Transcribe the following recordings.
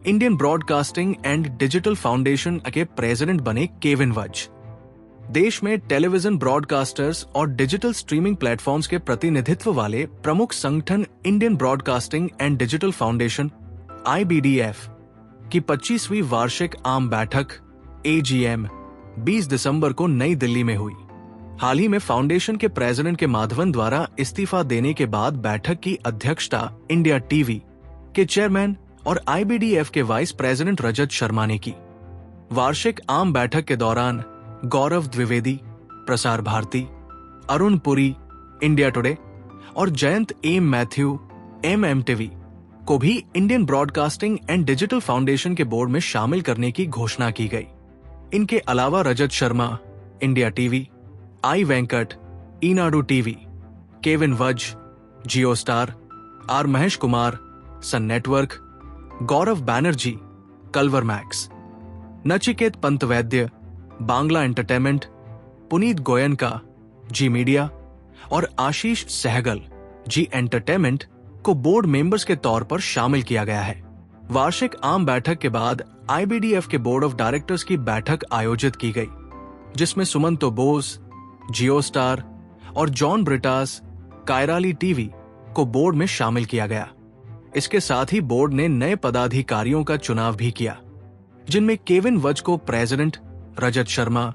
Indian Broadcasting and Digital Foundation के president बने Kevin वज। देश में टेलीविजन ब्रॉडकास्टर्स और डिजिटल स्ट्रीमिंग प्लेटफॉर्म्स के प्रतिनिधित्व वाले प्रमुख संगठन Indian Broadcasting and Digital foundation (IBDF) की 25वीं वार्षिक आम बैठक AGM 20 दिसंबर को नई दिल्ली में हुई। हाल ही में फाउंडेशन के प्रेसिडेंट के माधवन द्वारा इस्तीफा देने के बाद बैठक की अध्यक्षता इंडिया टीवी के चेयरमैन और IBDF के वाइस प्रेसिडेंट रजत शर्मा ने की। वार्षिक आम बैठक के दौरान गौरव द्विवेदी, प्रसार भारती, अरुण पुरी, इंडिया टुडे और जयंत एम मैथ्यू, MMTV को भी Indian Broadcasting and Digital Foundation के बोर्ड में शामिल करने की घोषणा की गई। इनके अलावा Rajat Sharma, India TV, I Venkat, Eenadu TV, Kevin Vaz, Jio Star, R Mahesh Kumar, Sun Network, Gaurav Banerjee, Culver Max, Nachiket Pantvaidya, Bangla Entertainment, Puneet Goenka, Zee Media और आशीष सहगल, जी एंटरटेनमेंट को बोर्ड मेंबर्स के तौर पर शामिल किया गया है। वार्षिक आम बैठक के बाद IBDF के बोर्ड ऑफ डायरेक्टर्स की बैठक आयोजित की गई, जिसमें सुमंतो बोस, जियो स्टार और जॉन ब्रिटास, कायराली टीवी को बोर्ड में शामिल किया गया। इसके साथ ही बोर्ड ने नए पदाधिकारियों का चुनाव भी किया, जिनमें केविन वज को प्रेसिडेंट, रजत शर्मा,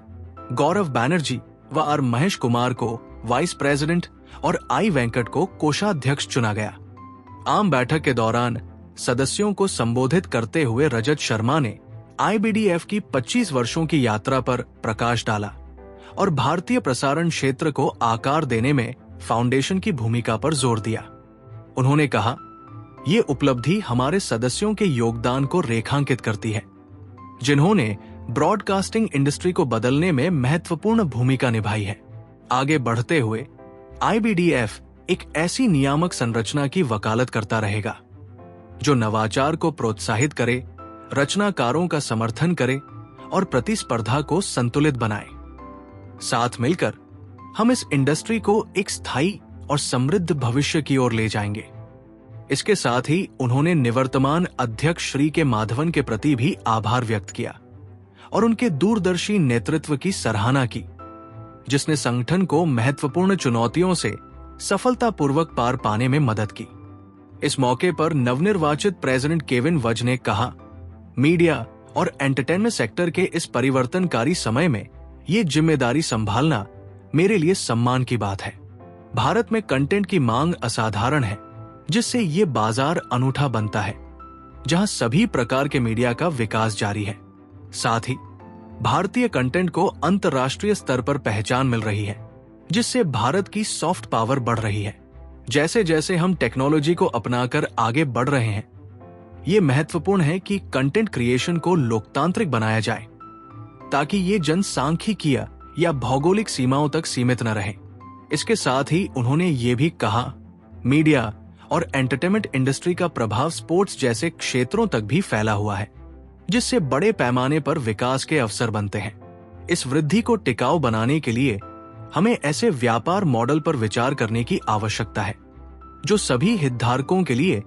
गौरव बैनर्जी व आर महेश कुमार को वाइस प्रेसिडेंट और आई वेंकट को कोषाध्यक्ष चुना गया। आम बैठक के दौरान सदस्यों को संबोधित करते हुए रजत शर्मा ने IBDF की 25 वर्षों की यात्रा पर प्रकाश डाला और भारतीय प्रसारण क्षेत्र को आकार देने में फाउंडेशन की भूमिका पर जोर दिया। उन्होंने कहा, ये उपलब्धि हमारे सदस्यों के योगदान को रेखांकित करती है, जिन्होंने ब्रॉडकास्टिंग इंडस्ट्री को बदलने में महत्वपूर्ण भूमिका निभाई है। आगे बढ़ते हुए IBDF एक ऐसी नियामक संरचना की वकालत करता रहेगा जो नवाचार को प्रोत्साहित करे, रचनाकारों का समर्थन करे और प्रतिस्पर्धा को संतुलित बनाए। साथ मिलकर हम इस इंडस्ट्री को एक स्थायी और समृद्ध भविष्य की ओर ले जाएंगे। इसके साथ ही उन्होंने निवर्तमान अध्यक्ष श्री के माधवन के प्रति भी आभार व्यक्त किया और उनके दूरदर्शी नेतृत्व की सराहना की, जिसने संगठन को महत्वपूर्ण चुनौतियों से सफलतापूर्वक पार पाने में मदद की। इस मौके पर नवनिर्वाचित प्रेसिडेंट केविन वज ने कहा, मीडिया और एंटरटेनमेंट सेक्टर के इस परिवर्तनकारी समय में ये जिम्मेदारी संभालना मेरे लिए सम्मान की बात है। भारत में कंटेंट की मांग असाधारण है, जिससे ये बाजार अनूठा बनता है, जहां सभी प्रकार के मीडिया का विकास जारी है। साथ ही भारतीय कंटेंट को अंतर्राष्ट्रीय स्तर पर पहचान मिल रही है, जिससे भारत की सॉफ्ट पावर बढ़ रही है। जैसे जैसे हम टेक्नोलॉजी को अपनाकर आगे बढ़ रहे हैं, ये महत्वपूर्ण है कि कंटेंट क्रिएशन को लोकतांत्रिक बनाया जाए, ताकि ये जनसांख्यिकीय या भौगोलिक सीमाओं तक सीमित न रहे। इसके साथ ही उन्होंने ये भी कहा, मीडिया और एंटरटेनमेंट इंडस्ट्री का प्रभाव स्पोर्ट्स जैसे क्षेत्रों तक भी फैला हुआ है, जिससे बड़े पैमाने पर विकास के अवसर बनते हैं। इस वृद्धि को टिकाऊ बनाने के लिए हमें ऐसे व्यापार मॉडल पर विचार करने की आवश्यकता है, जो सभी हितधारकों के लिए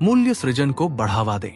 मूल्य सृजन को बढ़ावा दे।